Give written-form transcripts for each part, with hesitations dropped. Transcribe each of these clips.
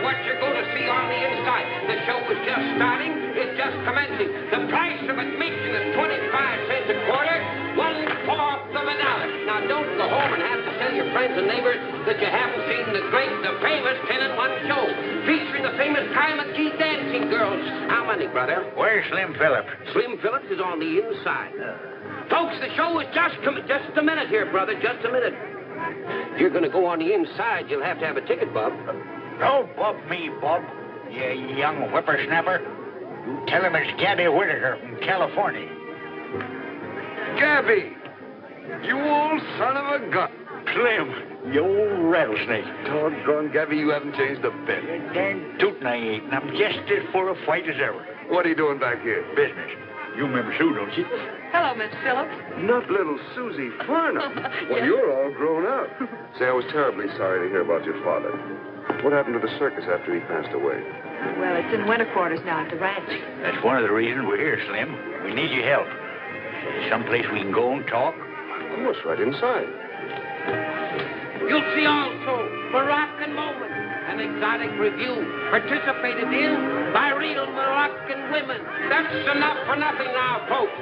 what you're going to see on the inside. The show is just starting. It's just commencing. The price of admission is 25 cents a quarter, 1/4 of a dollar. Now, don't go home and have to tell your friends and neighbors that you haven't seen the famous 10-in-1 show featuring the famous Kyle McGee dancing girls. How many, brother? Where's Slim Phillips? Slim Phillips is on the inside. Folks, the show is just a minute here, brother, just a minute. If you're going to go on the inside, you'll have to have a ticket, Bob. Don't bub me, Bob, you young whippersnapper. You tell him it's Gabby Whitaker from California. Gabby! You old son of a gun. Slim, you old rattlesnake. Doggone, Gabby, you haven't changed a bit. You're dang tootin' I ain't, and I'm just as full of fight as ever. What are you doing back here? Business. You remember Sue, don't you? Hello, Miss Phillips. Not little Susie Farnham. Well, you're all grown up. Say, I was terribly sorry to hear about your father. What happened to the circus after he passed away? Well, it's in winter quarters now at the ranch. That's one of the reasons we're here, Slim. We need your help. Someplace we can go and talk. Of course, right inside. You'll see also Moroccan Moment, an exotic review participated in by real Moroccan women. That's enough for nothing now, folks.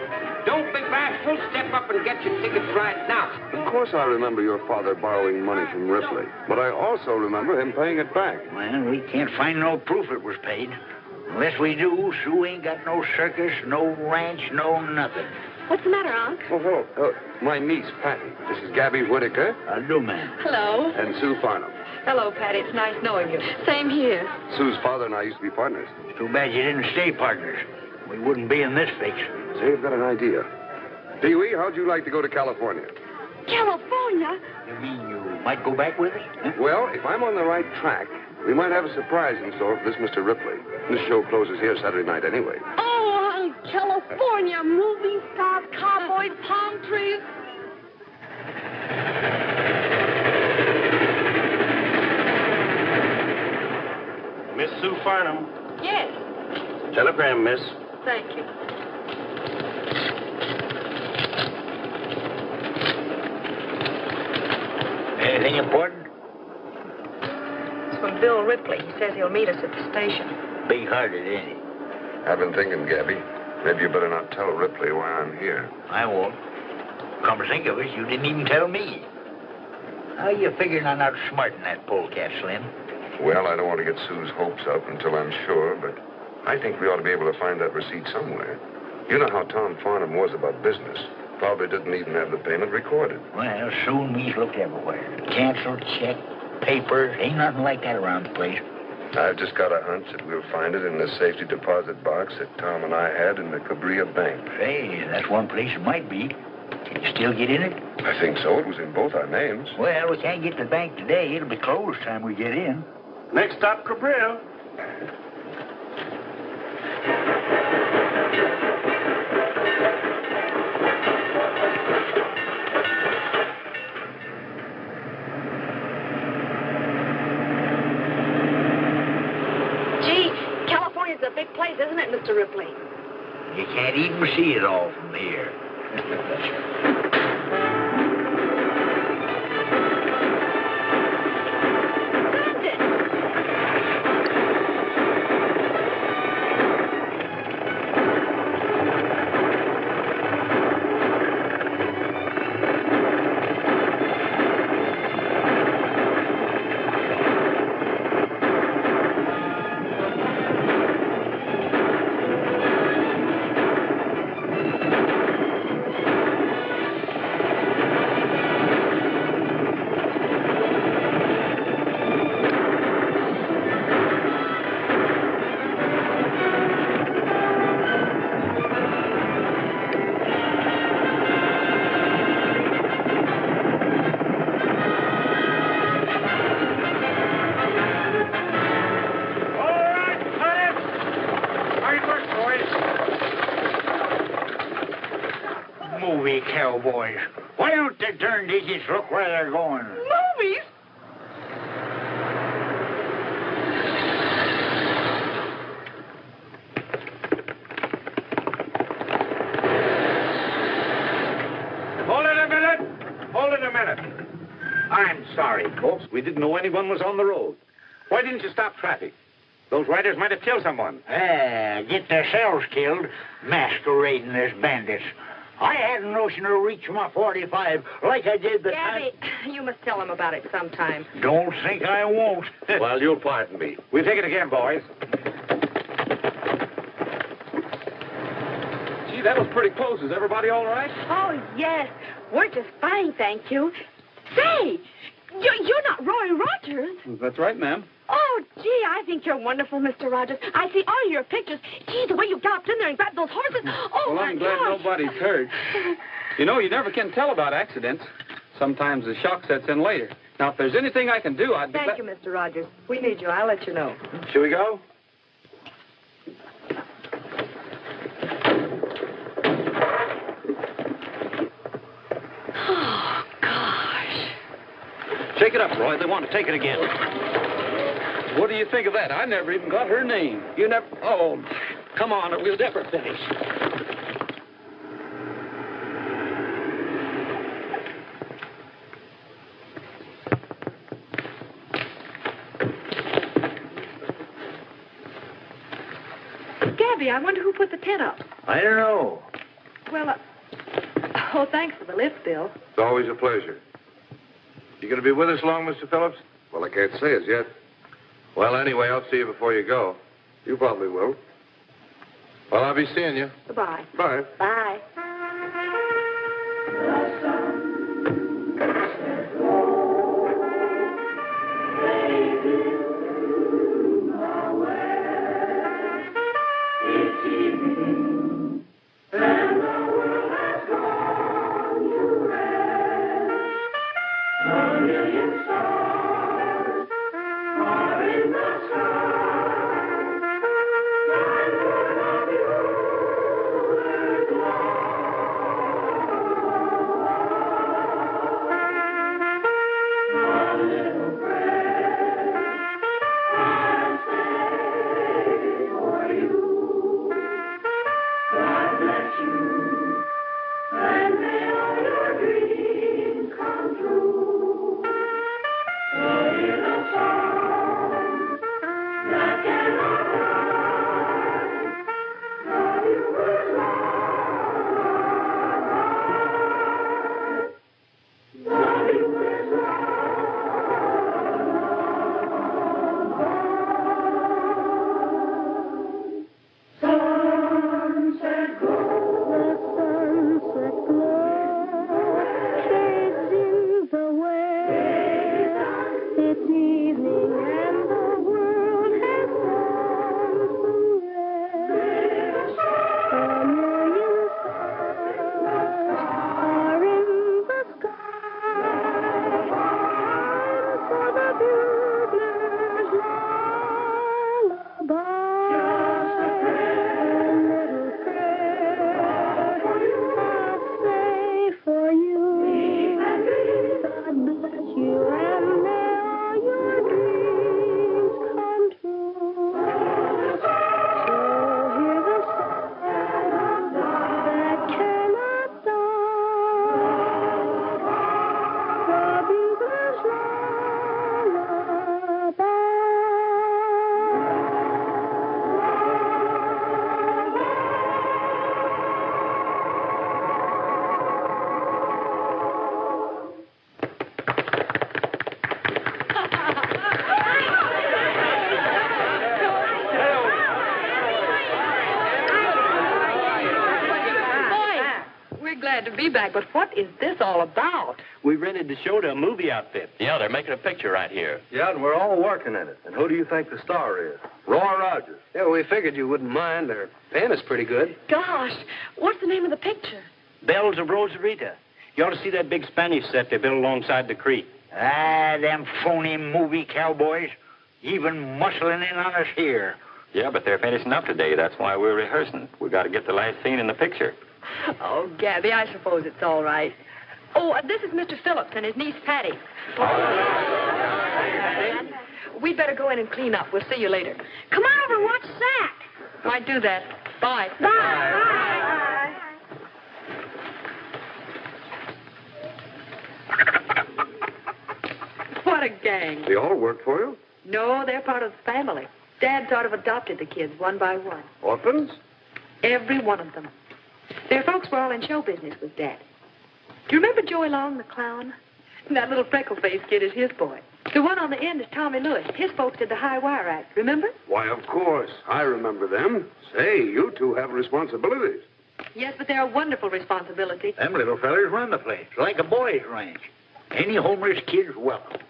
Don't be bashful. Step up and get your tickets right now. Of course I remember your father borrowing money from Ripley, but I also remember him paying it back. Well, we can't find no proof it was paid. Unless we do, Sue ain't got no circus, no ranch, no nothing. What's the matter, Unc? Oh, hello. My niece, Patty. This is Gabby Whitaker. I do, ma'am. Hello. And Sue Farnham. Hello, Patty. It's nice knowing you. Same here. Sue's father and I used to be partners. It's too bad you didn't stay partners. We wouldn't be in this fix. Say, I've got an idea. Pee-wee, how'd you like to go to California? California? You mean you might go back with us? Huh? Well, if I'm on the right track, we might have a surprise in store for this Mr. Ripley. This show closes here Saturday night anyway. Oh, California, movie stars, cowboys, palm trees. Miss Sue Farnham. Yes. Telegram, miss. Thank you. Anything important? It's from Bill Ripley. He says he'll meet us at the station. Big-hearted, ain't he? I've been thinking, Gabby, maybe you better not tell Ripley why I'm here. I won't. Come to think of it, you didn't even tell me. How you figuring on outsmarting that polecat, Slim? Well, I don't want to get Sue's hopes up until I'm sure, but I think we ought to be able to find that receipt somewhere. You know how Tom Farnham was about business. Probably didn't even have the payment recorded. Well, soon we's looked everywhere. Canceled check, papers, ain't nothing like that around the place. I've just got a hunch that we'll find it in the safety deposit box that Tom and I had in the Cabria Bank. Say, that's one place it might be. Can you still get in it? I think so. It was in both our names. Well, we can't get to the bank today. It'll be closed time we get in. Next stop, Cabrillo. Gee, California's a big place, isn't it, Mr. Ripley? You can't even see it all from here. Movie cowboys. Why don't the darn digits look where they're going? Movies? Hold it a minute. I'm sorry, folks. We didn't know anyone was on the road. Why didn't you stop traffic? Those riders might have killed someone. Get themselves killed, masquerading as bandits. I had a notion to reach my 45 like I did the Gabby, you must tell him about it sometime. Don't think I won't. Well, you'll pardon me. We'll take it again, boys. Gee, that was pretty close. Is everybody all right? Oh, yes. We're just fine, thank you. Say, you're not Roy Rogers. That's right, ma'am. Oh, gee, I think you're wonderful, Mr. Rogers. I see all your pictures. Gee, the way you galloped in there and grabbed those horses. Oh, Well, my I'm glad gosh. nobody's hurt. You know, you never can tell about accidents. Sometimes the shock sets in later. Now, if there's anything I can do, I'd be Thank you, Mr. Rogers. If we need you, I'll let you know. Shall we go? Oh, gosh. Shake it up, Roy. They want to take it again. What do you think of that? I never even got her name. You never... Oh, come on, or we'll never finish. Gabby, I wonder who put the tent up. I don't know. Well, oh, thanks for the lift, Bill. It's always a pleasure. You going to be with us long, Mr. Phillips? Well, I can't say as yet. Well, anyway, I'll see you before you go. You probably will. Well, I'll be seeing you. Goodbye. Bye. Bye. To be back, but what is this all about? We rented the show to a movie outfit. Yeah, they're making a picture right here. Yeah, and we're all working in it. And who do you think the star is? Roy Rogers. Yeah, we figured you wouldn't mind. They're paying us pretty good. Gosh, what's the name of the picture? Bells of Rosarita. You ought to see that big Spanish set they built alongside the creek. Them phony movie cowboys, even muscling in on us here. Yeah, but they're finishing up today. That's why we're rehearsing. We got to get the last scene in the picture. Oh, Gabby, I suppose it's all right. Oh, this is Mr. Phillips and his niece, Patty. We'd better go in and clean up. We'll see you later. Come on over and watch Zach. Might do that. Bye. Bye. What a gang. They all work for you? No, they're part of the family. Dad sort of adopted the kids one by one. Orphans? Every one of them. Their folks were all in show business with Dad. Do you remember Joey Long, the clown? That little freckle-faced kid is his boy. The one on the end is Tommy Lewis. His folks did the High Wire Act, remember? Why, of course. I remember them. Say, you two have responsibilities. Yes, but they're a wonderful responsibility. Them little fellers run the place, like a boys' ranch. Any homeless kid's welcome.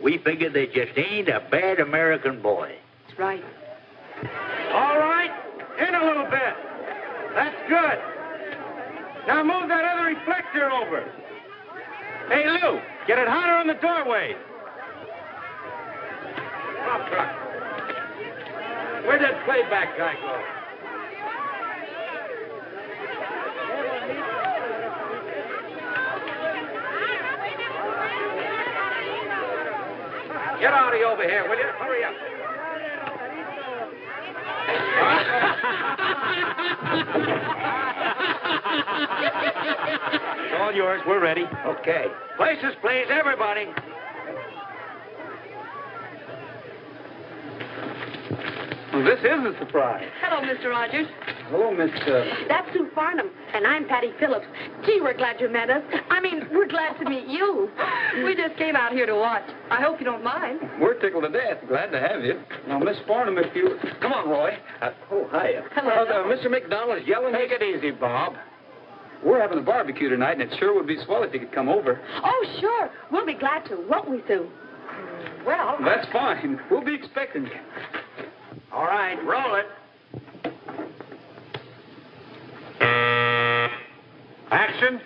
We figure they just ain't a bad American boy. That's right. All right, in a little bit. That's good. Now move that other reflector over. Hey, Lou, get it hotter on the doorway. Stop, truck. Where'd that playback guy go? Get Artie over here, will you? Hurry up. It's all yours. We're ready. Okay. Places, please, everybody. Well, this is a surprise. Hello, Mr. Rogers. Hello, Miss... That's Sue Farnham, and I'm Patty Phillips. Gee, we're glad you met us. I mean, we're glad to meet you. We just came out here to watch. I hope you don't mind. We're tickled to death. Glad to have you. Now, Miss Farnham, if you... Come on, Roy. Hiya. Hello. Mr. McDonald's yelling. Take it easy, Bob. We're having a barbecue tonight, and it sure would be swell if you could come over. Oh, sure. We'll be glad to, won't we, Sue? Well, That's fine. We'll be expecting you. All right, roll it. Action.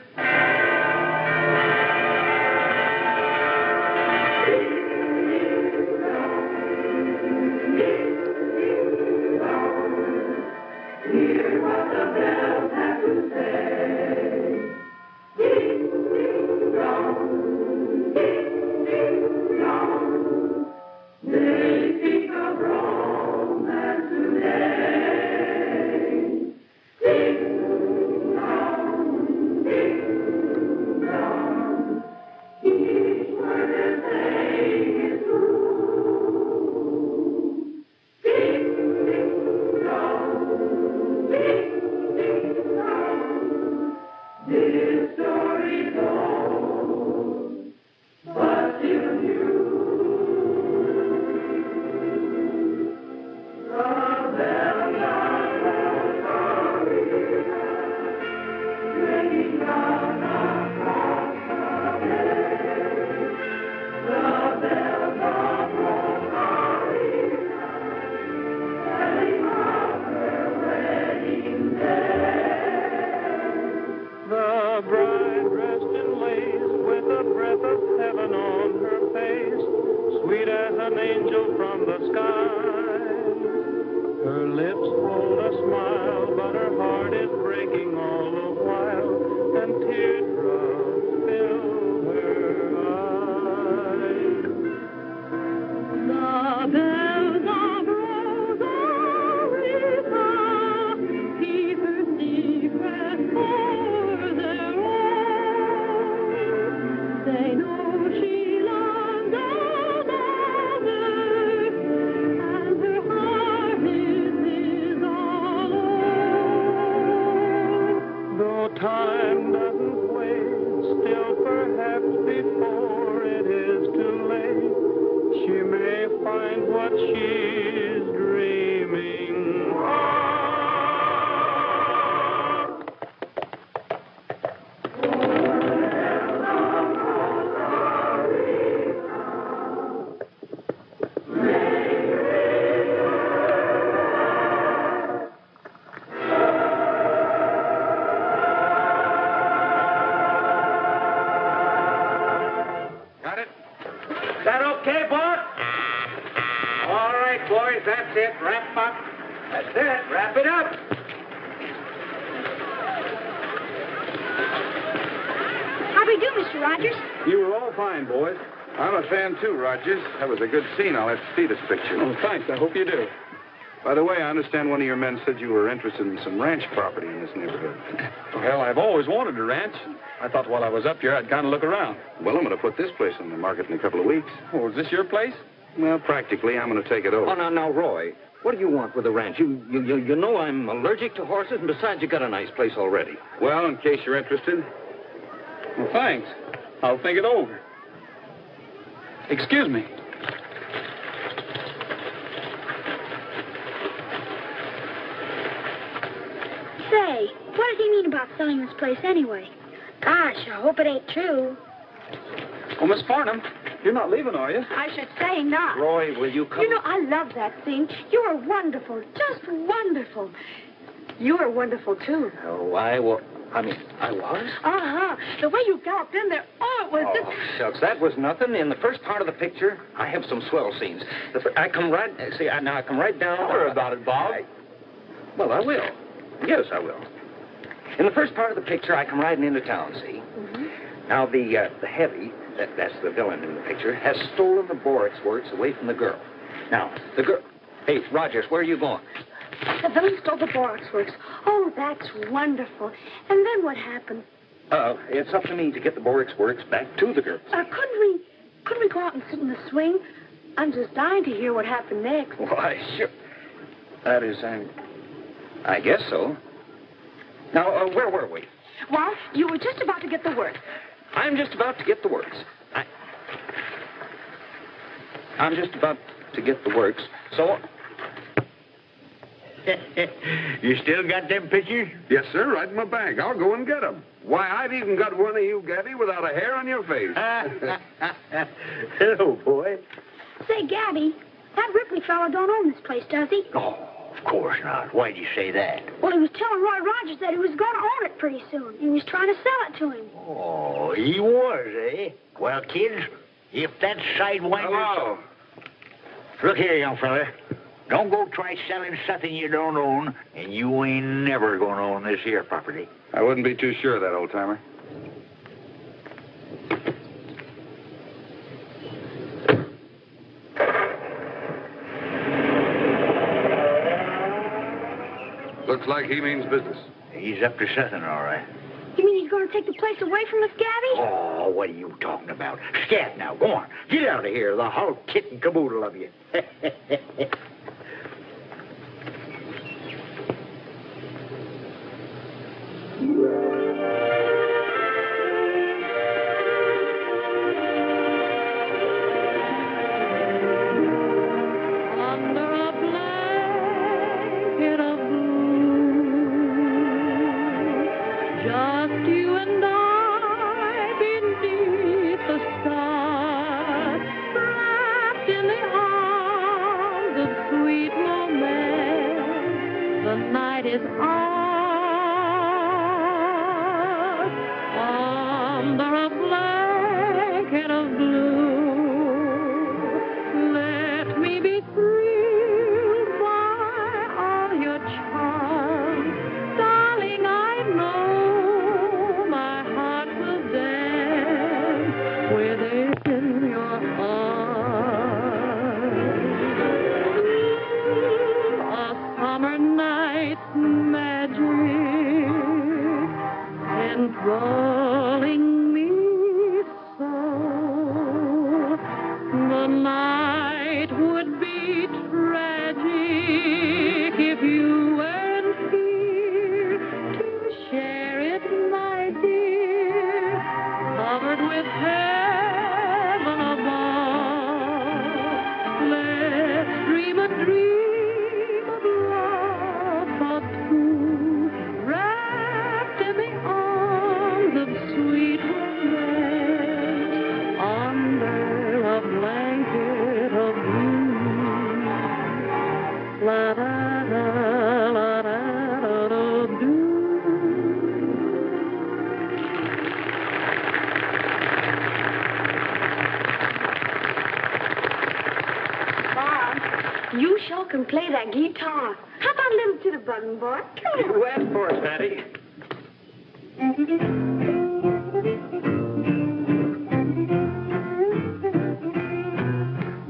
That was a good scene. I'll have to see this picture. Oh, thanks. I hope you do. By the way, I understand one of your men said you were interested in some ranch property in this neighborhood. Well, I've always wanted a ranch. I thought while I was up here, I'd kind of look around. Well, I'm going to put this place on the market in a couple of weeks. Oh, is this your place? Well, practically, I'm going to take it over. Oh, now, Roy, what do you want with the ranch? You know I'm allergic to horses, and besides, you got a nice place already. Well, in case you're interested. Well, thanks. I'll think it over. Excuse me. Say, what does he mean about selling this place anyway? Gosh, I hope it ain't true. Oh, Miss Farnham, you're not leaving, are you? I should say not. Roy, will you come? You know, I love that scene. You are wonderful, just wonderful. You are wonderful, too. Oh, I was. Uh-huh. The way you galloped in there, oh, it was Oh, just... shucks, that was nothing. In the first part of the picture, I have some swell scenes. I come right down... Tell her about it, Bob. Well, I will. Yes, I will. In the first part of the picture, I come riding into town, see? Mm-hmm. Now, the heavy, that's the villain in the picture, has stolen the Borax Works away from the girl. Now, the girl... Hey, Rogers, where are you going? The villain stole the Borax Works. Oh, that's wonderful. And then what happened? It's up to me to get the Borax Works back to the girl. Couldn't we go out and sit in the swing? I'm just dying to hear what happened next. Why, sure. That is, I guess so. Now, where were we? Well, you were just about to get the work. I'm just about to get the works. I'm just about to get the works. So... You still got them pictures? Yes, sir, right in my bag. I'll go and get them. Why, I've even got one of you, Gabby, without a hair on your face. Hello, boy. Say, Gabby, that Ripley fellow don't own this place, does he? Oh, of course not. Why'd you say that? Well, he was telling Roy Rogers that he was going to own it pretty soon. He was trying to sell it to him. Oh, he was, eh? Well, kids, if that sidewinder... Hello. Look here, young fella. Don't go try selling something you don't own, and you ain't never going to own this here property. I wouldn't be too sure of that, old-timer. Looks like he means business. He's up to something, all right. You mean he's going to take the place away from us, Gabby? Oh, what are you talking about? Scat now, go on. Get out of here, the whole kit and caboodle of you. You sure can play that guitar. How about a little to the button, boy? Come on. You asked for it, Patty.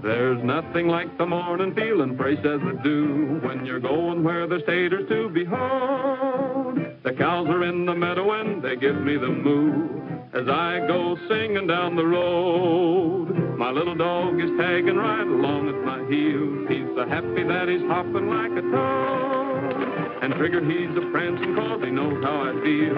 There's nothing like the morning feeling, fresh as the dew, when you're going where there's taters to behold. The cows are in the meadow and they give me the moo as I go singing down the road. My little dog is tagging right along at my heels. He's so happy that he's hopping like a toad. And Trigger, he's a prancing 'cause he knows how I feel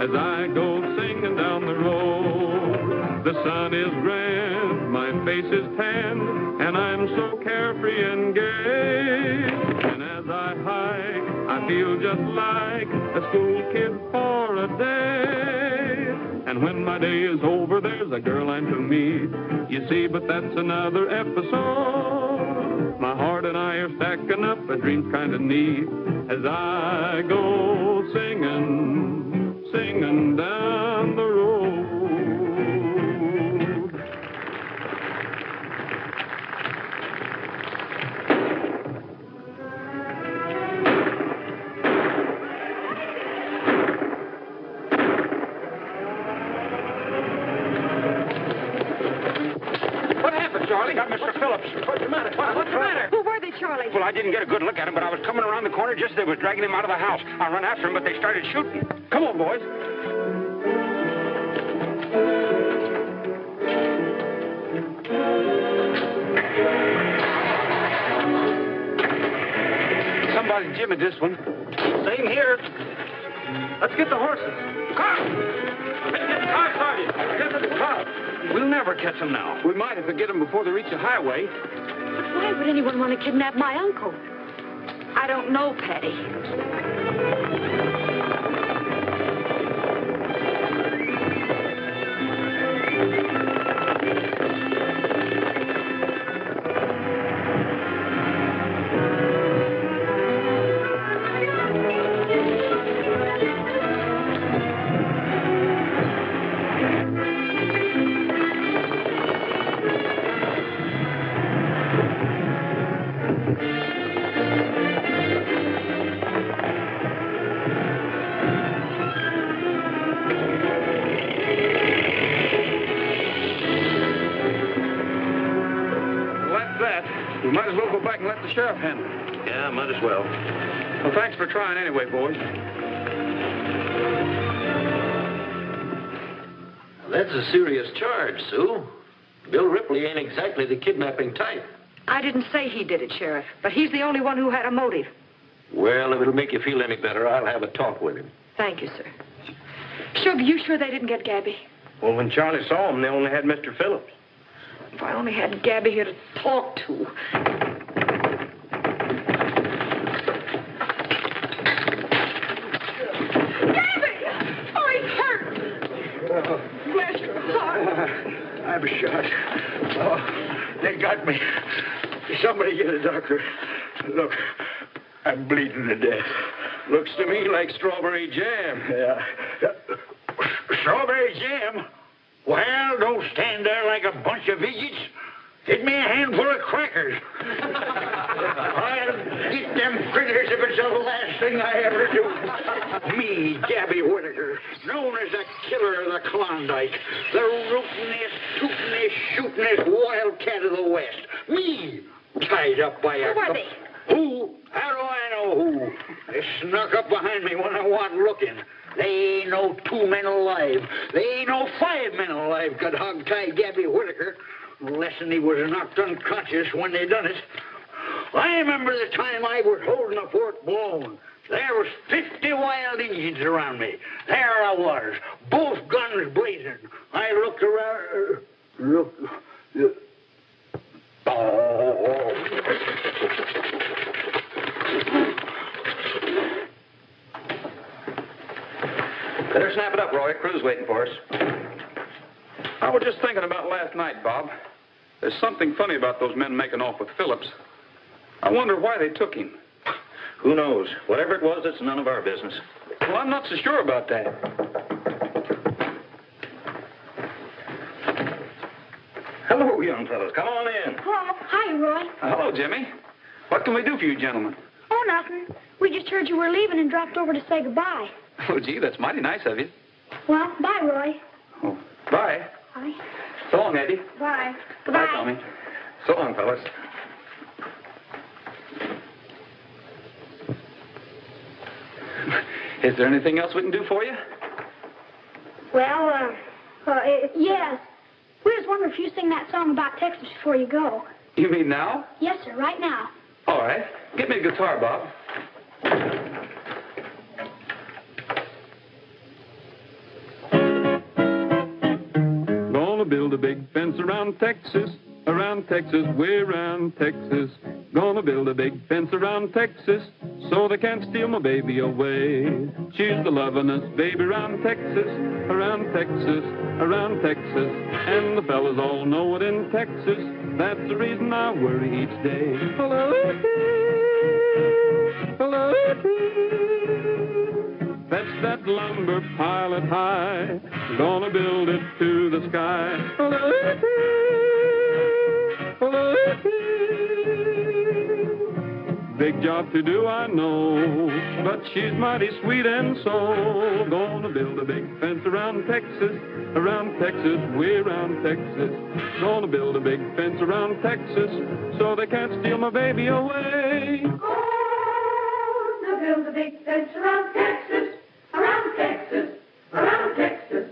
as I go singing down the road. The sun is grand, my face is tanned, and I'm so carefree and gay. And as I hike, I feel just like a school kid for a day. And when my day is over, there's a girl I'm to meet. You see, but that's another episode. My heart and I are stacking up, a dream's kind of neat as I go singing, singing down the road. Charlie, got Mr. Phillips. What's the matter? What's the matter? Who were they, Charlie? Well, I didn't get a good look at him, but I was coming around the corner just as they were dragging him out of the house. I run after him, but they started shooting. Come on, boys. Somebody jimmied this one. Same here. Let's get the horses. Car! Let's get the car started. Get to the car. We'll never catch them now. We might if we get them before they reach the highway. But why would anyone want to kidnap my uncle? I don't know, Patty. We might as well go back and let the sheriff handle it. Yeah, might as well. Well, thanks for trying anyway, boys. That's a serious charge, Sue. Bill Ripley ain't exactly the kidnapping type. I didn't say he did it, Sheriff, but he's the only one who had a motive. Well, if it'll make you feel any better, I'll have a talk with him. Thank you, sir. Sugar, you sure they didn't get Gabby? Well, when Charlie saw him, they only had Mr. Phillips. If I only had Gabby here to talk to. Gabby! Oh, he's hurt. Bless your heart. I'm shot. Oh, they got me. Somebody get a doctor. Look, I'm bleeding to death. Looks to me like strawberry jam. Yeah. Strawberry jam? Well, don't stand there like a bunch of idiots. Get me a handful of crackers. I'll eat them critters if it's the last thing I ever do. Me, Gabby Whitaker, known as the killer of the Klondike, the rootinest, tootinest, shootinest wildcat of the West. Me, tied up by a... Who are they? Who? How do I know who? They snuck up behind me when I wasn't looking. They ain't no 2 men alive. They ain't no 5 men alive could hog-tie Gabby Whitaker. Less'n he was knocked unconscious when they done it. I remember the time I was holding the fort blown. There was 50 wild Indians around me. There I was, both guns blazing. I looked around... Better snap it up, Roy. Crew's waiting for us. I was just thinking about last night, Bob. There's something funny about those men making off with Phillips. I wonder why they took him. Who knows? Whatever it was, it's none of our business. Well, I'm not so sure about that. Hello, young fellas. Come on in. Hello. Hi, Roy. Hello, Jimmy. What can we do for you, gentlemen? Oh, nothing. We just heard you were leaving and dropped over to say goodbye. Oh, gee, that's mighty nice of you. Well, bye, Roy. Oh, bye. Bye. So long, Eddie. Bye. Goodbye, Tommy. So long, fellas. Is there anything else we can do for you? Well, yes. We just want wonder if you sing that song about Texas before you go. You mean now? Yes, sir, right now. All right. Get me a guitar, Bob. Gonna build a big fence around Texas, way around Texas. Gonna build a big fence around Texas, so they can't steal my baby away. She's the lovin'est baby around Texas, around Texas, around Texas. And the fellas all know it in Texas. That's the reason I worry each day. Fetch that lumber pile it high, gonna build it to the sky. Big job to do, I know, but she's mighty sweet and so. Gonna build a big fence around Texas, way around Texas. Gonna build a big fence around Texas, so they can't steal my baby away. Gonna build a big fence around Texas, around Texas, around Texas.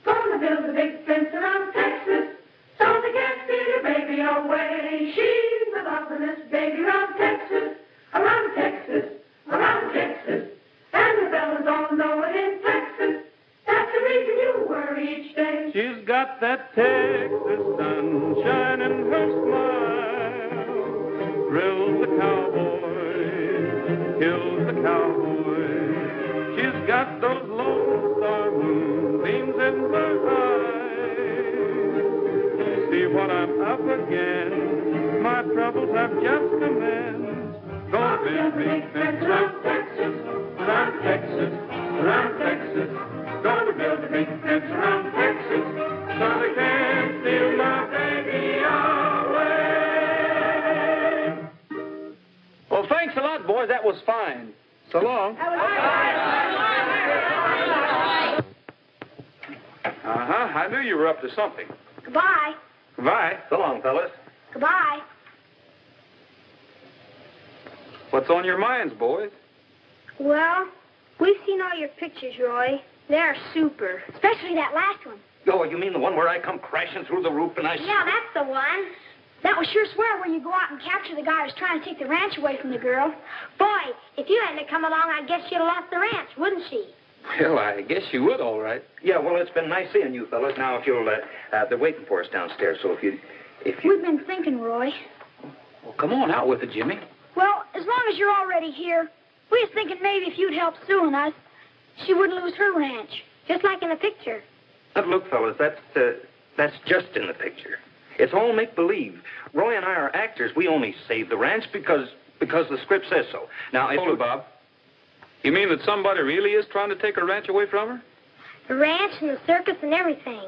Gonna build a big fence around Texas, so they can't steal your baby away. She's the lovin'est baby around Texas, around Texas, around Texas. And the fellas all know it in Texas. That's the reason you worry each day. She's got that Texas sunshine in her smile. Thrills the cowboy, kills the cowboy. She's got those lone star moonbeams in her eyes. See what I'm up against, my troubles have just commenced. Gonna build a big fence around Texas, around Texas, around Texas. Gonna build a big fence around Texas, so they can't steal my baby away. Well, thanks a lot, boys. That was fine. So long. I knew you were up to something. Goodbye. Goodbye. So long, fellas. Goodbye. What's on your minds, boys? Well, we've seen all your pictures, Roy. They're super. Especially that last one. Oh, you mean the one where I come crashing through the roof and I... Yeah, that's the one. That was sure swell when you go out and capture the guy who's trying to take the ranch away from the girl. Boy, if you hadn't come along, I guess she'd have lost the ranch, wouldn't she? Well, I guess you would, all right. Yeah, well, it's been nice seeing you fellas. Now, if you'll, they're waiting for us downstairs, so if you... We've been thinking, Roy. Well, come on out with it, Jimmy. Well, as long as you're already here, we was thinking maybe if you'd help Sue and us, she wouldn't lose her ranch, just like in the picture. But look, fellas, that's just in the picture. It's all make-believe. Roy and I are actors. We only saved the ranch because the script says so. Now, if Hold it, Bob. You mean that somebody really is trying to take her ranch away from her? The ranch and the circus and everything.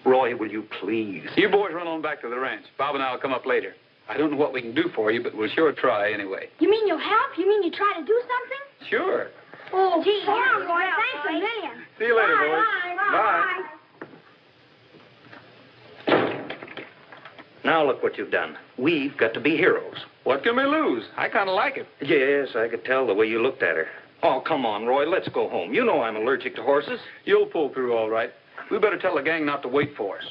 Roy, will you please? You boys run on back to the ranch. Bob and I will come up later. I don't know what we can do for you, but we'll sure try anyway. You mean you'll help? You mean you try to do something? Sure. Oh, gee, yeah, Roy. Thanks a million. See you later, boys. Bye. Now look what you've done. We've got to be heroes. What can we lose? I kind of like it. Yes, I could tell the way you looked at her. Oh, come on, Roy. Let's go home. You know I'm allergic to horses. You'll pull through all right. We better tell the gang not to wait for us.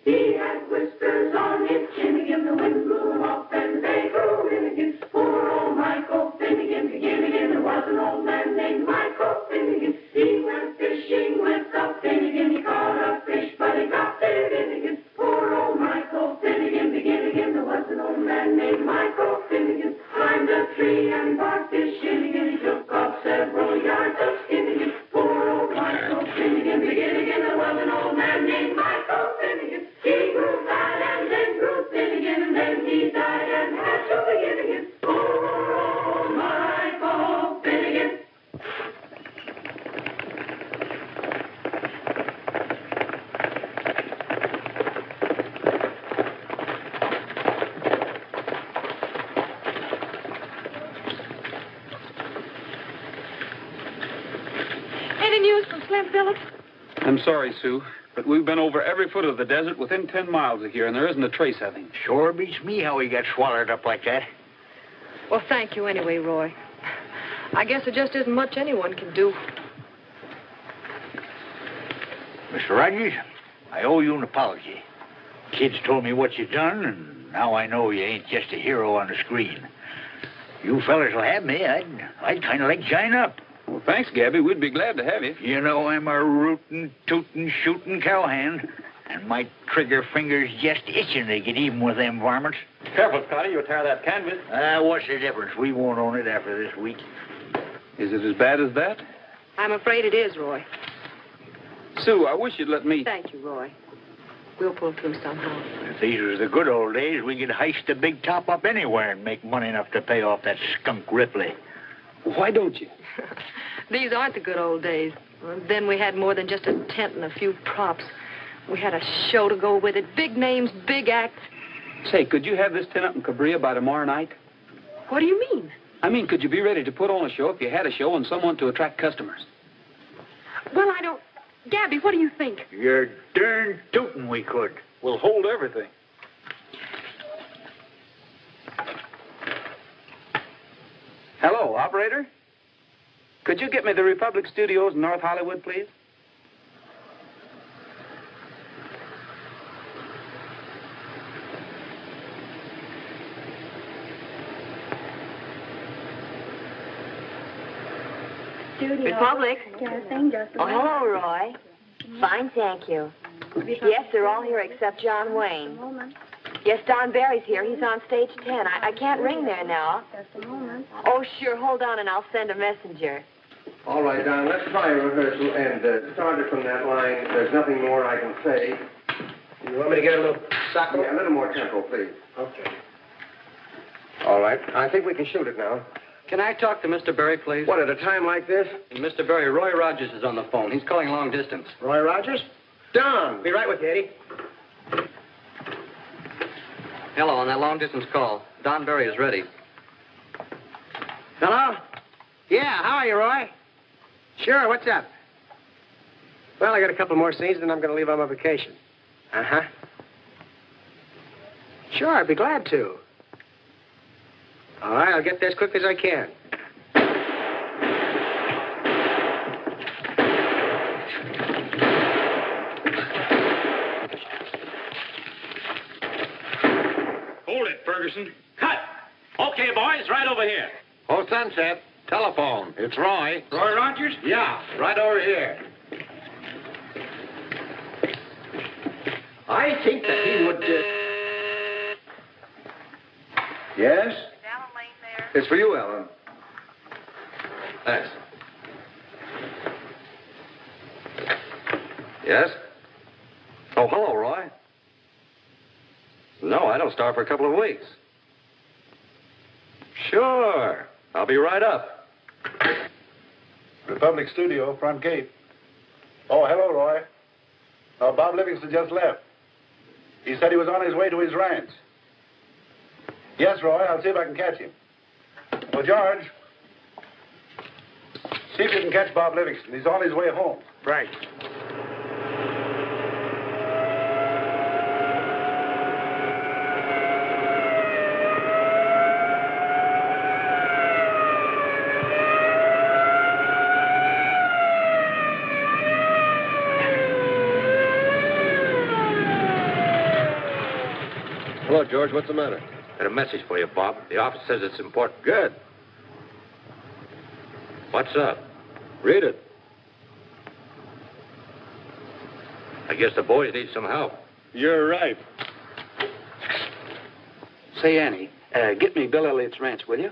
He had whiskers on his chin again. The wind blew him off and they grew in again. Poor old Michael Finnegan, again. There was an old man named Michael Finnegan. He went fishing with the Finnegan. He caught a fish, but he got it in again. Poor old Michael Finnegan, again. There was an old man named Michael Finnegan. Climbed a tree and barked his shin again. He took off several yards of skin again. Poor old Michael Finnegan, again. There was an old man named Michael Finnegan. He grew fat and then grew thin again, and then he died and had to begin again. Poor old Michael Finnegan. Slim Phillips? I'm sorry, Sue, but we've been over every foot of the desert within 10 miles of here, and there isn't a trace of him. Sure beats me how he got swallowed up like that. Well, thank you anyway, Roy. I guess there just isn't much anyone can do. Mr. Rogers, I owe you an apology. Kids told me what you done, and now I know you ain't just a hero on the screen. You fellas will have me. I'd kind of like to join up. Well, thanks, Gabby. We'd be glad to have you. You know I'm a rootin', tootin', shootin' cowhand, and my trigger finger's just itching to get even with them varmints. Careful, Scotty. You'll tear that canvas. What's the difference? We won't own it after this week. Is it as bad as that? I'm afraid it is, Roy. Sue, I wish you'd let me... Thank you, Roy. We'll pull through somehow. If these was the good old days, we could heist a big top up anywhere and make money enough to pay off that skunk Ripley. Why don't you? These aren't the good old days. Then we had more than just a tent and a few props. We had a show to go with it. Big names, big acts. Say, could you have this tent up in Cabria by tomorrow night? What do you mean? I mean, could you be ready to put on a show if you had a show and someone to attract customers? Well, I don't... Gabby, what do you think? You're darn tootin' we could. We'll hold everything. Hello, operator? Could you get me the Republic Studios in North Hollywood, please? Republic. Oh, hello, Roy. Fine, thank you. Yes, they're all here except John Wayne. Yes, Don Barry's here. He's on stage 10. I can't ring there now. Oh, sure. Hold on, and I'll send a messenger. All right, Don, let's try a rehearsal and start it from that line. There's nothing more I can say. You want me to get a little sacco? Yeah, a little more tempo, please. Okay. All right. I think we can shoot it now. Can I talk to Mr. Berry, please? What, at a time like this? Mr. Berry, Roy Rogers is on the phone. He's calling long distance. Roy Rogers? Don, be right with you, Eddie. Hello, on that long distance call. Don Berry is ready. Hello? Yeah, how are you, Roy? Sure, what's up? Well, I got a couple more scenes, then I'm going to leave on my vacation. Uh-huh. Sure, I'd be glad to. All right, I'll get there as quick as I can. Hold it, Ferguson. Cut! Okay, boys, right over here. Oh, Sunset. Telephone. It's Roy. Roy Rogers? Yeah, right over here. I think that he would... Yes? It's for you, Alan. Thanks. Yes? Oh, hello, Roy. No, I don't start for a couple of weeks. Sure. I'll be right up. Republic Studio, front gate. Oh, hello, Roy. Oh, Bob Livingston just left. He said he was on his way to his ranch. Yes, Roy, I'll see if I can catch him. Oh, George, see if you can catch Bob Livingston. He's on his way home. Right. Hello, George. What's the matter? Got a message for you, Bob. The office says it's important. Good. What's up? Read it. I guess the boys need some help. You're right. Say, Annie, get me Bill Elliott's ranch, will you?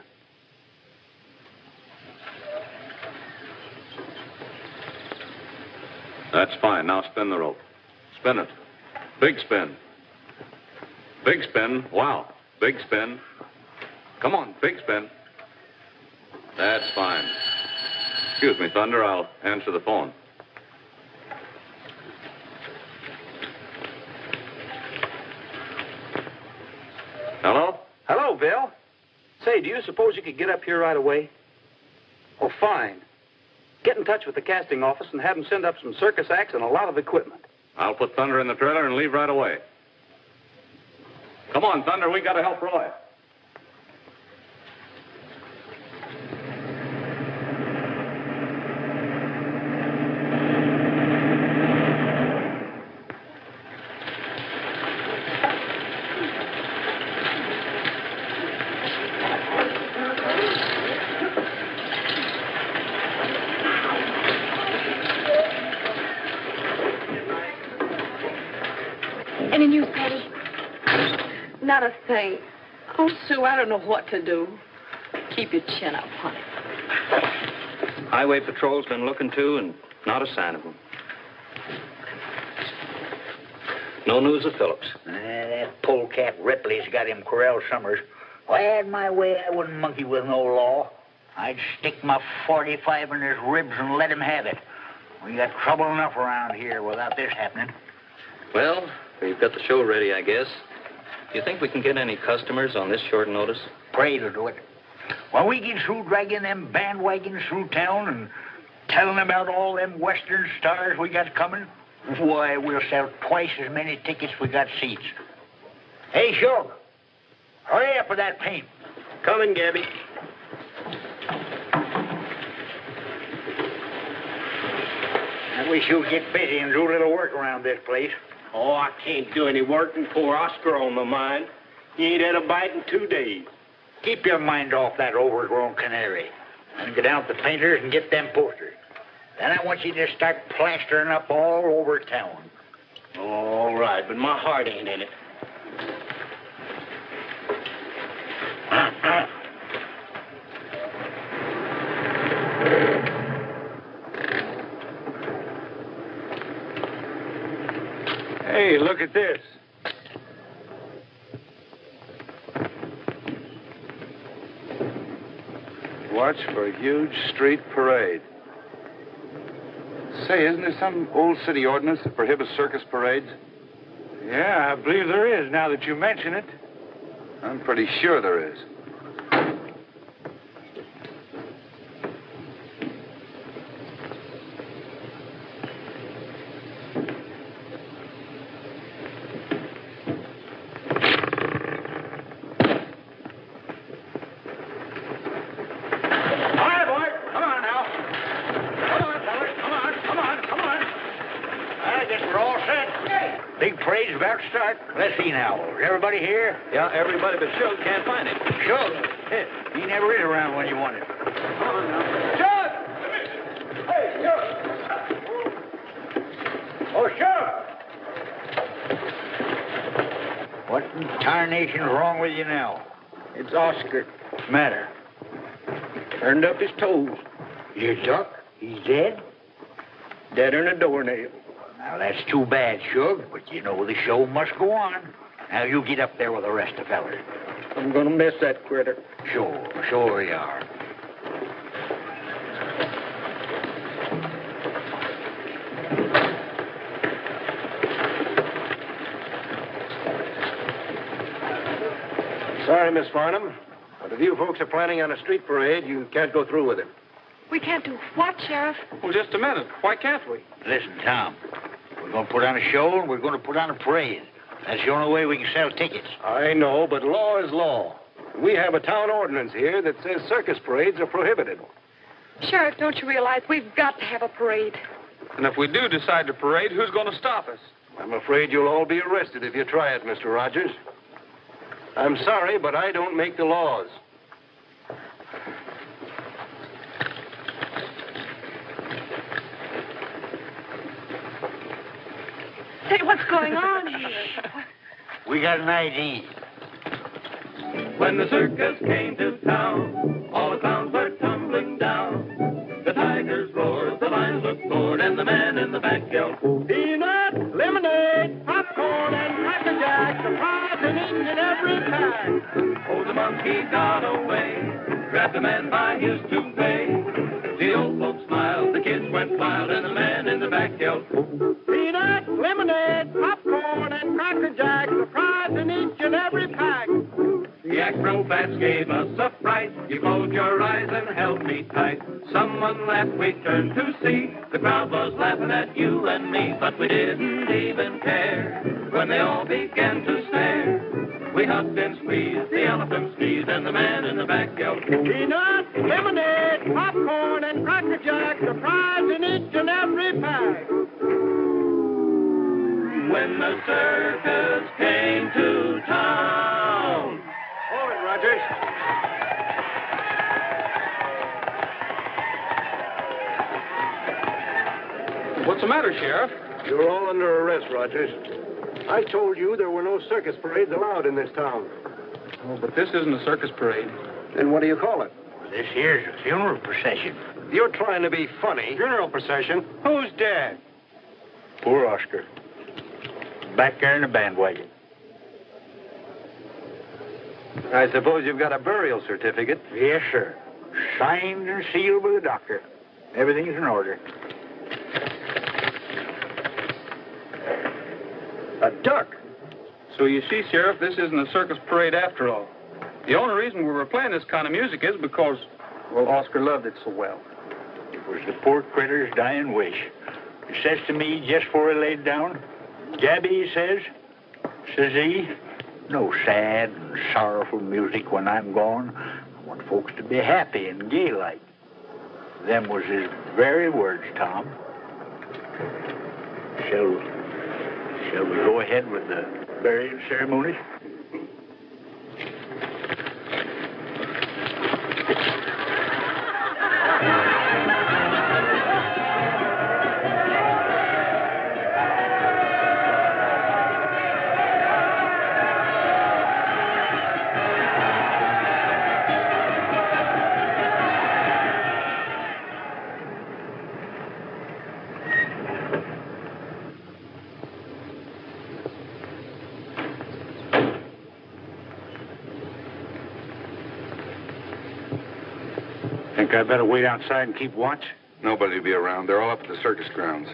That's fine. Now spin the rope. Spin it. Big spin. Big spin. Wow. Big spin. Come on, big spin. That's fine. Excuse me, Thunder. I'll answer the phone. Hello? Hello, Bill. Say, do you suppose you could get up here right away? Oh, fine. Get in touch with the casting office and have them send up some circus acts and a lot of equipment. I'll put Thunder in the trailer and leave right away. Come on, Thunder, we got to help Roy. Any news, Patty? Not a thing. Oh, Sue, I don't know what to do. Keep your chin up, honey. Highway Patrol's been looking too, and not a sign of him. No news of Phillips. That polecat Ripley's got him corralled summers. If I had my way, I wouldn't monkey with no law. I'd stick my 45 in his ribs and let him have it. We got trouble enough around here without this happening. Well, we've got the show ready, I guess. Do you think we can get any customers on this short notice? Pray to do it. When we get through dragging them bandwagons through town and telling about all them Western stars we got coming, why, we'll sell twice as many tickets we got seats. Hey, Shug, hurry up with that paint. Coming, Gabby. I wish you'd get busy and do a little work around this place. Oh, I can't do any work and poor Oscar on my mind. He ain't had a bite in 2 days. Keep your mind off that overgrown canary. And get out the painters and get them posters. Then I want you to start plastering up all over town. All right, but my heart ain't in it. Hey, look at this. Watch for a huge street parade. Say, isn't there some old city ordinance that prohibits circus parades? Yeah, I believe there is, now that you mention it. I'm pretty sure there is. Let's see now. Is everybody here? Yeah, everybody but Shug can't find him. Shug? He never is around when you want him. Come on now. Shug! Hey, Shug! Oh, Shug! What in tarnation's wrong with you now? It's Oscar. What's the matter? Turned up his toes. Your duck? He's dead? Deader than a doornail. Now, that's too bad, Shug, but you know the show must go on. Now, you get up there with the rest of the fellas. I'm gonna miss that critter. Sure you are. Sorry, Miss Farnham, but if you folks are planning on a street parade, you can't go through with it. We can't do what, Sheriff? Well, just a minute. Why can't we? Listen, Tom, we're going to put on a show and we're going to put on a parade. That's the only way we can sell tickets. I know, but law is law. We have a town ordinance here that says circus parades are prohibited. Sheriff, don't you realize we've got to have a parade? And if we do decide to parade, who's going to stop us? I'm afraid you'll all be arrested if you try it, Mr. Rogers. I'm sorry, but I don't make the laws. Say, what's going on here? We got an ID. When the circus came to town, all the clowns were tumbling down. The tigers roared, the lions looked bored, and the man in the back yelled, Peanut, lemonade, popcorn, and Cracker Jack, surprise in each and every pack. Oh, the monkey got away, grabbed the man by his toupee. The old folks smiled, the kids went wild, and the man in the back yelled, Peanut, lemonade, popcorn, and Cracker Jack, surprise in each and every pack. The acrobats gave us a fright. You closed your eyes and held me tight. Someone laughed, we turned to see. The crowd was laughing at you and me, but we didn't even care when they all began to stare. We hugged and squeezed, the elephant sneezed, and the man in the back yelled, peanuts, lemonade, popcorn, and Cracker Jack, surprise in each and every pack. When the circus came to town. Hold it, Rogers. What's the matter, Sheriff? You're all under arrest, Rogers. I told you there were no circus parades allowed in this town. Oh, but this isn't a circus parade. Then what do you call it? This here's a funeral procession. You're trying to be funny. Funeral procession? Who's dead? Poor Oscar. Back there in the bandwagon. I suppose you've got a burial certificate? Yes, sir. Signed and sealed by the doctor. Everything's in order. A duck. So you see, Sheriff, this isn't a circus parade after all. The only reason we were playing this kind of music is because, well, Oscar loved it so well. It was the poor critter's dying wish. He says to me just before he laid down, Gabby, says he, no sad and sorrowful music when I'm gone. I want folks to be happy and gay like. Them was his very words, Tom. Shall we go ahead with the burial ceremonies? Think I better wait outside and keep watch? Nobody will be around. They're all up at the circus grounds.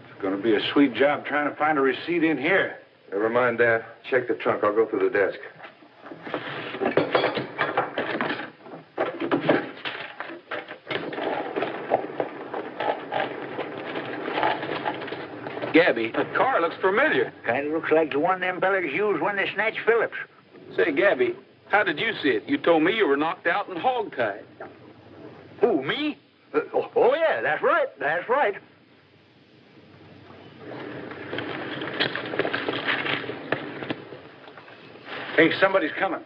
It's going to be a sweet job trying to find a receipt in here. Never mind that. Check the trunk. I'll go through the desk. Gabby, the car looks familiar. Kind of looks like the one them fellas used when they snatched Phillips. Say, Gabby, how did you see it? You told me you were knocked out and hogtied. Who, me? Oh, yeah, that's right. That's right. Hey, somebody's coming.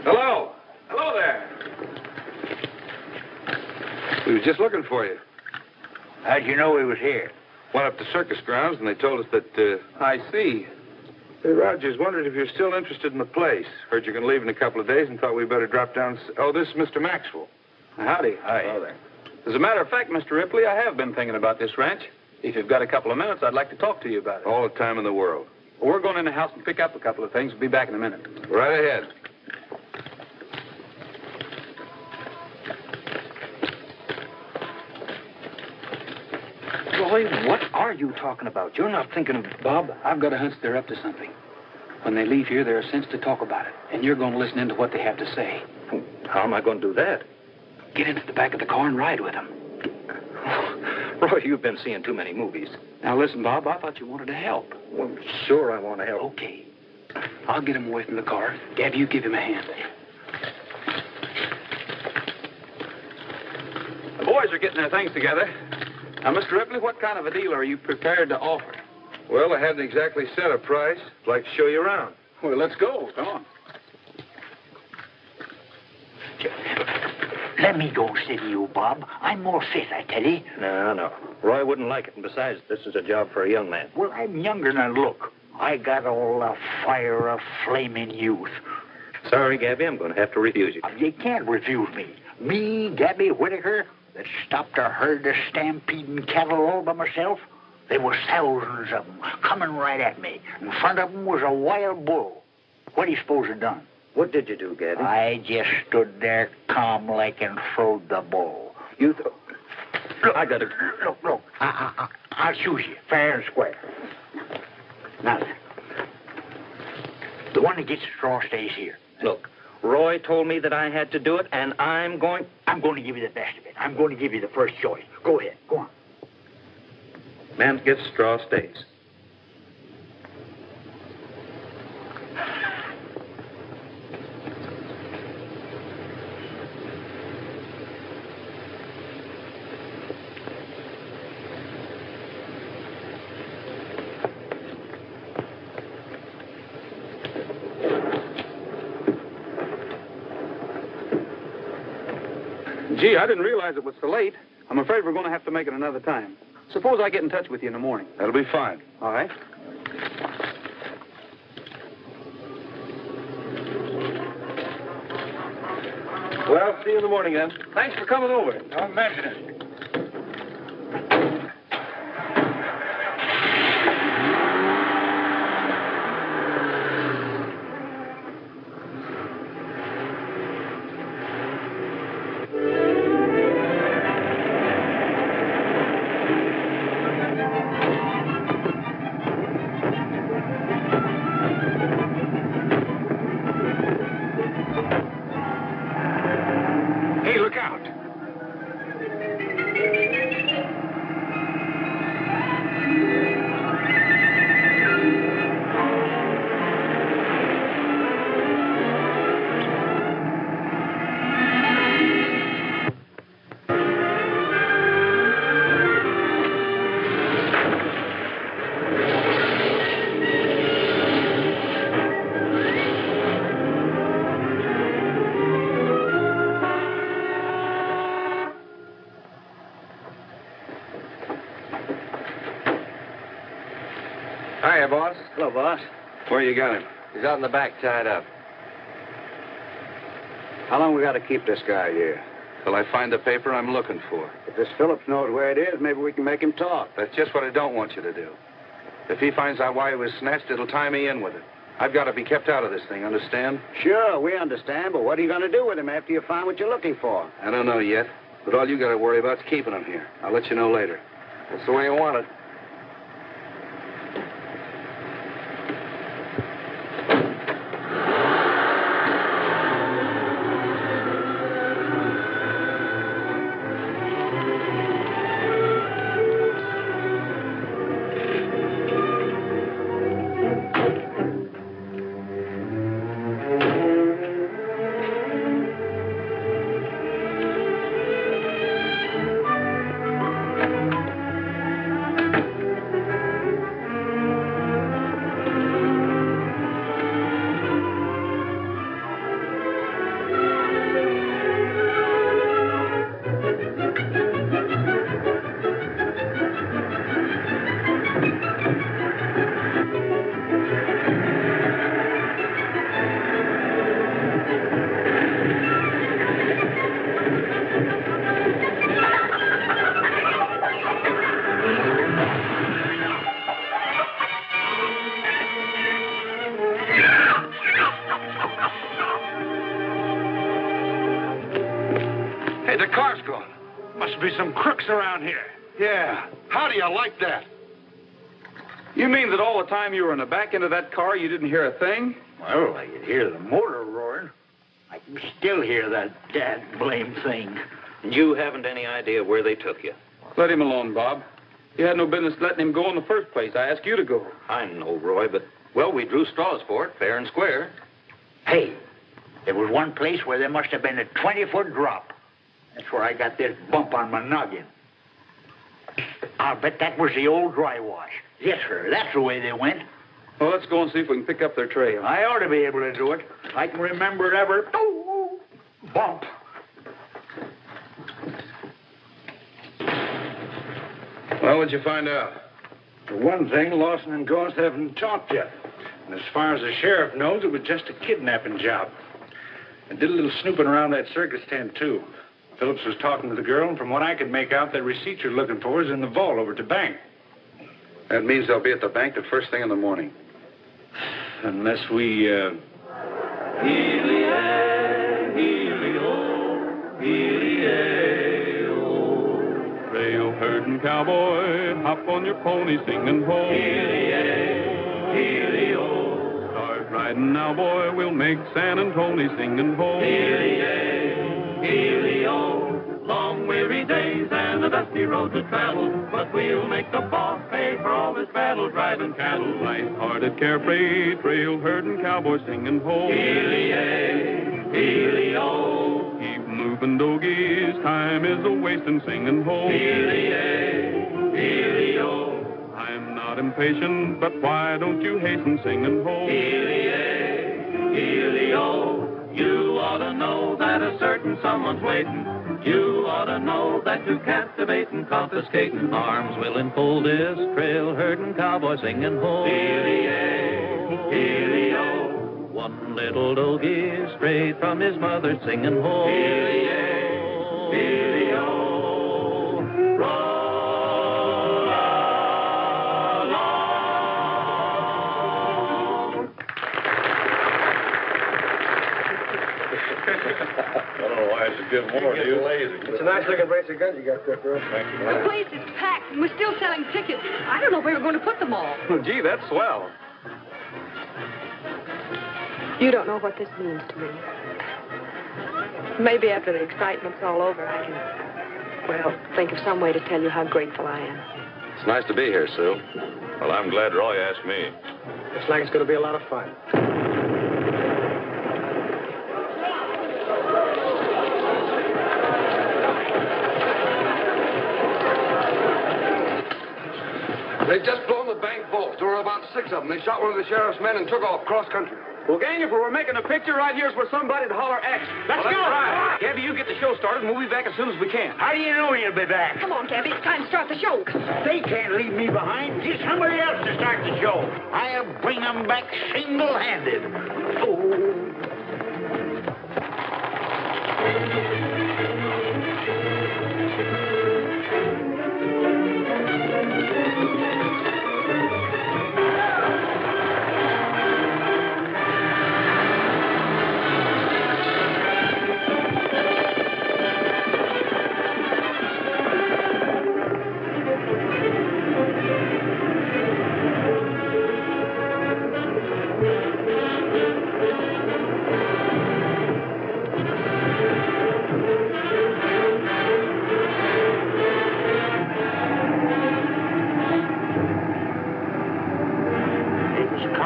Hello. Hello there. We was just looking for you. How'd you know he was here? Went up to circus grounds, and they told us that, I see. Hey, Rogers, wondered if you're still interested in the place. Heard you're going to leave in a couple of days and thought we'd better drop down. Oh, this is Mr. Maxwell. Howdy. Hi. Hello there. As a matter of fact, Mr. Ripley, I have been thinking about this ranch. If you've got a couple of minutes, I'd like to talk to you about it. All the time in the world. Well, we're going in the house and pick up a couple of things. We'll be back in a minute. Right ahead. Roy, what are you talking about? You're not thinking of... Bob, I've got a hunch they're up to something. When they leave here, they're a sense to talk about it. And you're going to listen in to what they have to say. How am I going to do that? Get into the back of the car and ride with them. Roy, you've been seeing too many movies. Now, listen, Bob, I thought you wanted to help. Well, sure I want to help. Okay. I'll get him away from the car. Gabby, you give him a hand. The boys are getting their things together. Now, Mr. Ripley, what kind of a deal are you prepared to offer? Well, I haven't exactly set a price. I'd like to show you around. Well, let's go. Come on. Let me go steady you, Bob. I'm more fit, I tell you. No. Roy wouldn't like it. And besides, this is a job for a young man. Well, I'm younger than I look. I got all the fire of flaming youth. Sorry, Gabby, I'm going to have to refuse you. You can't refuse me. Me, Gabby Whitaker, that stopped a herd of stampeding cattle all by myself. There was thousands of them coming right at me. In front of them was a wild bull. What do you suppose I done? What did you do, Gabby? I just stood there calm like and throwed the bull. Look, I got to... Look. I'll choose you, fair and square. Now, the one that gets the straw stays here. Look, Roy told me that I had to do it, and I'm going to give you the best of it. I'm going to give you the first choice. Go ahead. Go on. Man gets straw stays. Gee, I didn't realize it was so late. I'm afraid we're going to have to make it another time. Suppose I get in touch with you in the morning. That'll be fine. All right. Well, see you in the morning, then. Thanks for coming over. Don't mention it. Hey, look out. Hiya, boss. Hello, boss. Where you got him? He's out in the back, tied up. How long we got to keep this guy here? Till I find the paper I'm looking for. If this Phillips knows where it is, maybe we can make him talk. That's just what I don't want you to do. If he finds out why he was snatched, it'll tie me in with it. I've got to be kept out of this thing, understand? Sure, we understand, but what are you going to do with him after you find what you're looking for? I don't know yet, but all you got to worry about is keeping him here. I'll let you know later. That's the way you want it. Hey, the car's gone. Must be some crooks around here. Yeah. How do you like that? You mean that all the time you were in the back end of that car, you didn't hear a thing? Well, I could hear the motor roaring. I can still hear that dad blame thing. You haven't any idea where they took you. Let him alone, Bob. You had no business letting him go in the first place. I asked you to go. I know, Roy, but, well, we drew straws for it, fair and square. Hey, there was one place where there must have been a 20-foot drop. That's where I got this bump on my noggin. I'll bet that was the old dry wash. Yes, sir. That's the way they went. Well, let's go and see if we can pick up their trail. I ought to be able to do it. I can remember every bump. Well, what'd you find out? For one thing, Lawson and Goss haven't talked yet. And as far as the sheriff knows, it was just a kidnapping job. I did a little snooping around that circus tent, too. Phillips was talking to the girl, and from what I could make out, that receipt you're looking for is in the vault over at the bank. That means they'll be at the bank the first thing in the morning. Unless we, Trail herding cowboy, hop on your pony, singing ho. Start riding now, boy, we'll make San Antonio singing ho. Long weary days and the dusty road to travel, but we'll make the boss pay for all this battle driving cattle. Light-hearted, carefree, trail herding cowboy singing ho. Keep moving, dogies, time is a-wasting singing ho. I'm not impatient, but why don't you hasten singing ho? You ought to know that a certain someone's waiting. You ought to know that to captivate and confiscating arms will enfold this trail herding cowboy singing ho. One little doggy straight from his mother singing ho. I don't know why it's a good war, do you? It's a nice-looking brace of guns you got there, girl. Thank you. The place is packed, and we're still selling tickets. I don't know where we're going to put them all. Well, gee, that's swell. You don't know what this means to me. Maybe after the excitement's all over, I can, well, think of some way to tell you how grateful I am. It's nice to be here, Sue. Well, I'm glad Roy asked me. Looks like it's going to be a lot of fun. They've just blown the bank vault. There were about 6 of them. They shot one of the sheriff's men and took off cross-country. Well, gang, if we're making a picture right here's where somebody'd holler X. Let's go! Right. Gabby, you get the show started, and we'll be back as soon as we can. How do you know you'll be back? Come on, Gabby. It's time to start the show. They can't leave me behind. Get somebody else to start the show. I'll bring them back single-handed. Oh.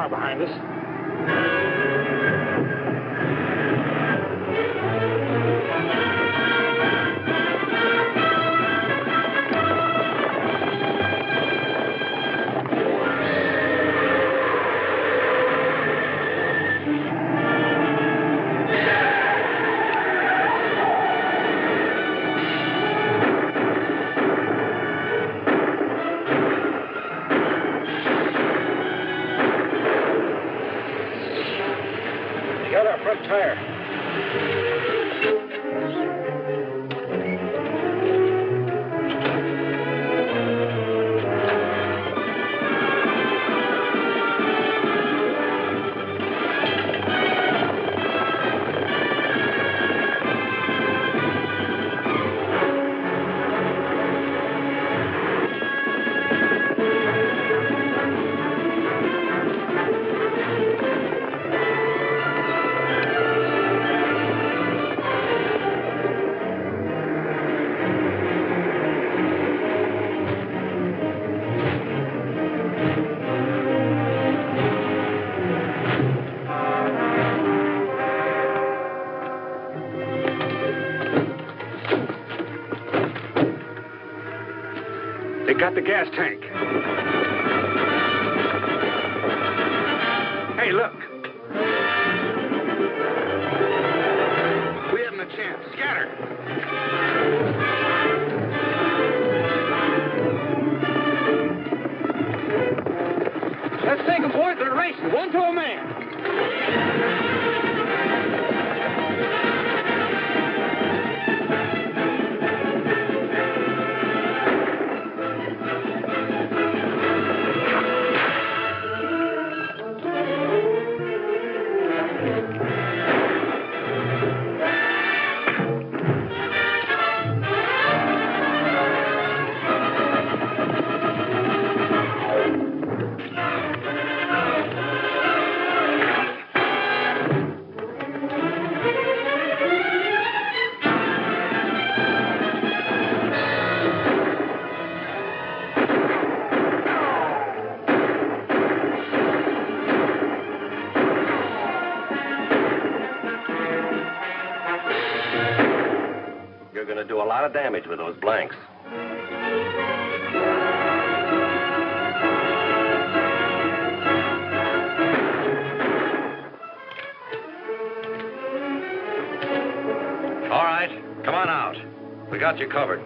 Behind us. Front tire. They got the gas tank. Hey, look. We haven't a chance. Scatter. racing, one to a man. You're going to do a lot of damage with those blanks. All right, come on out. We got you covered.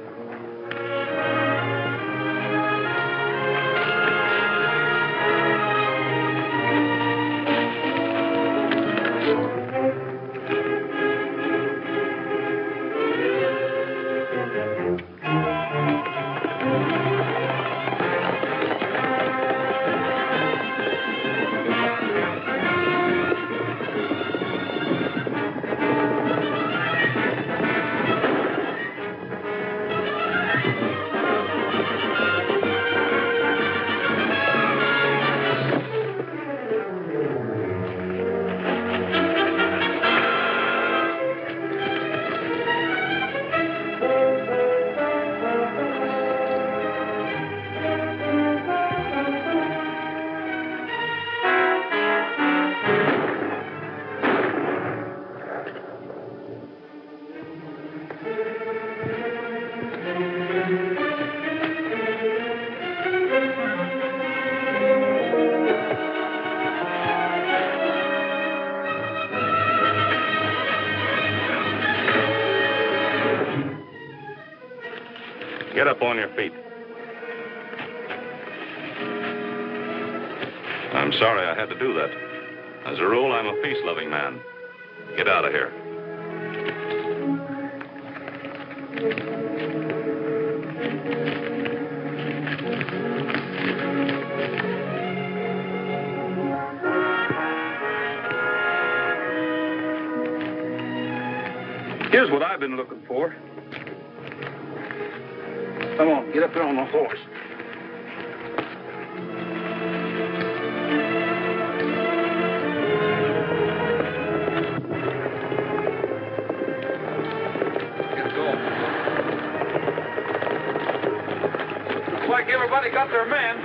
Get up on your feet. I'm sorry I had to do that. As a rule, I'm a peace-loving man. Get out of here. Here's what I've been looking for. Come on, get up there on the horse. Get going. Looks like everybody got their man.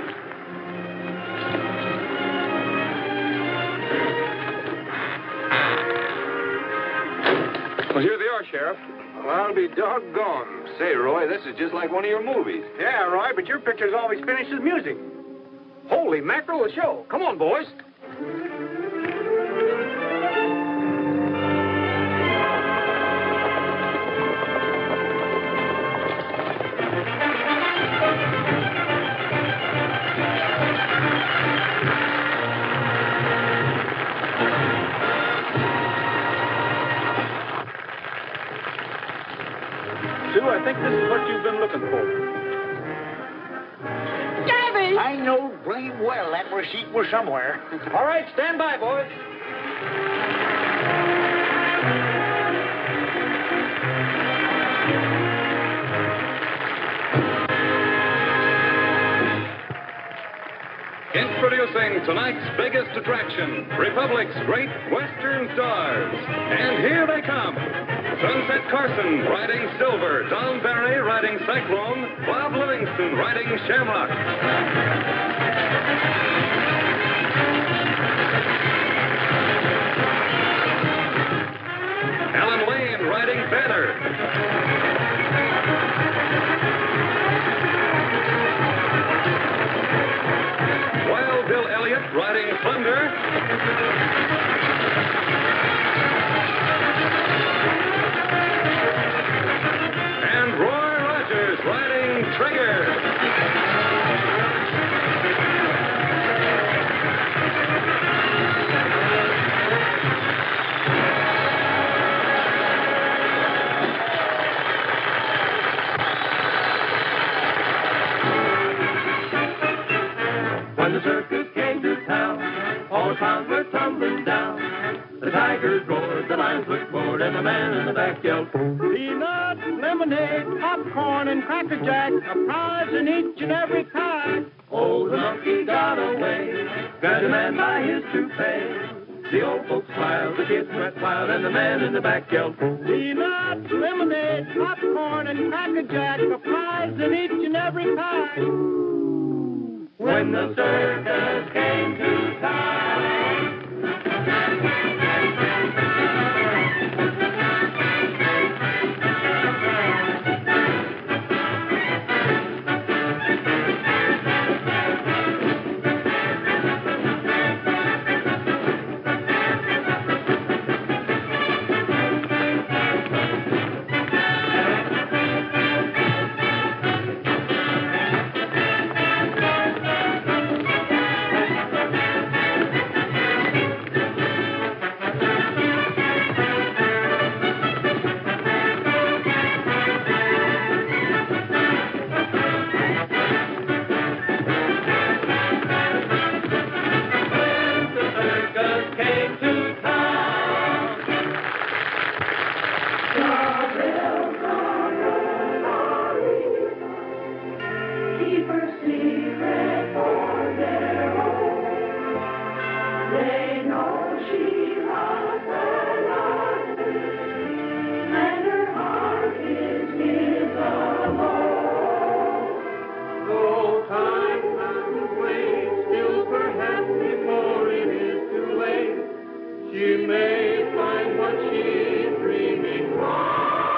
Well, here they are, Sheriff. Well, I'll be doggone. Say, Roy, this is just like one of your movies. Yeah, Roy, but your pictures always finish with music. Holy mackerel, a show. Come on, boys. Sue, I think this is what you've been looking for. Gabby! I know blame well that receipt was somewhere. All right, stand by, boys. Introducing tonight's biggest attraction, Republic's Great Western Stars. And here they come. Sunset Carson riding Silver, Don Barry riding Cyclone, Bob Livingston riding Shamrock. Alan Wayne riding Banner. Wild Bill Elliott riding Thunder. And Roy Rogers riding Trigger. tigers roared, the lions looked bored, and the man in the back yelled, peanuts, lemonade, popcorn, and Cracker Jack, a prize in each and every pack. Oh, the monkey got away, grabbed a man by his toupee. The old folks smiled, the kids went wild, and the man in the back yelled, peanuts, lemonade, popcorn, and Cracker Jack, a prize in each and every pack. When the circus came to town. She may find what she's dreaming of.